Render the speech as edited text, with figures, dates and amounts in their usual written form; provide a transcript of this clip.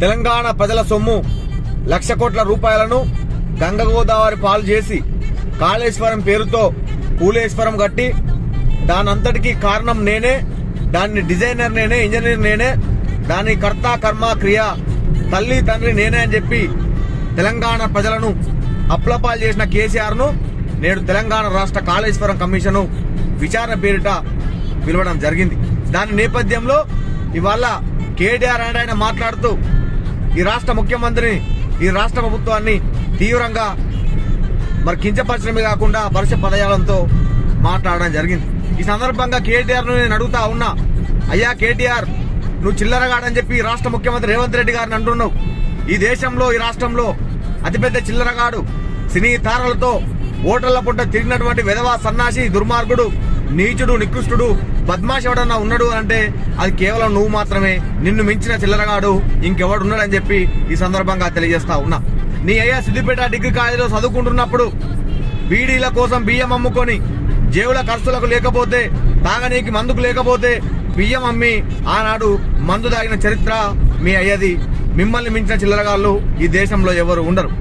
తెలంగాణ ప్రజల సొమ్ము 1,00,000 కోట్ల రూపాయలను గంగ గోదావరి పాలు చేసి కాళేశ్వరం పేరుతో కూలేశ్వరం కట్టి దానంతటికీ కారణం నేనే, దాన్ని డిజైనర్ నేనే, ఇంజనీర్ నేనే, దాని కర్త కర్మ క్రియ తల్లి తండ్రి నేనే అని చెప్పి తెలంగాణ ప్రజలను అప్లపాలు చేసిన కేసీఆర్ ను నేడు తెలంగాణ రాష్ట్ర కాళేశ్వరం కమిషన్ విచారణ పేరిట పిలవడం జరిగింది. దాని నేపథ్యంలో ఇవాళ కేటీఆర్ ఆయన మాట్లాడుతూ ఈ రాష్ట్ర ముఖ్యమంత్రిని, ఈ రాష్ట్ర ప్రభుత్వాన్ని తీవ్రంగా కించపరచడమే కాకుండా పరుష పదజాలంతో మాట్లాడడం జరిగింది. ఈ సందర్భంగా కేటీఆర్ ను నేను అడుగుతా ఉన్నా, అయ్యా కేటీఆర్, నువ్వు చిల్లరగాడని చెప్పి రాష్ట్ర ముఖ్యమంత్రి రేవంత్ రెడ్డి గారిని అంటున్నావు. ఈ దేశంలో, ఈ రాష్ట్రంలో అతిపెద్ద చిల్లరగాడు, సినీ తారలతో ఓటర్ల పుట్ట తిరిగినటువంటి వెధవా సన్నాసి, దుర్మార్గుడు, నీచుడు, నికృష్టుడు, బద్మాష్ ఎవడన్నా ఉన్నాడు అంటే అది కేవలం నువ్వు మాత్రమే. నిన్ను మించిన చిల్లరగాడు ఇంకెవడు ఉన్నాడని చెప్పి ఈ సందర్భంగా తెలియజేస్తా ఉన్నా. నీ అయ్యా సిద్దిపేట డిగ్రీ కాలేజీలో చదువుకుంటున్నప్పుడు బీడీల కోసం బియ్యం అమ్ముకొని, జేవుల ఖర్చులకు లేకపోతే, తాగనీకి మందుకు లేకపోతే బియ్యం అమ్మి ఆనాడు మందు తాగిన చరిత్ర మీ అయ్యది. మిమ్మల్ని మించిన చిల్లరగాళ్ళు ఈ దేశంలో ఎవరు ఉండరు.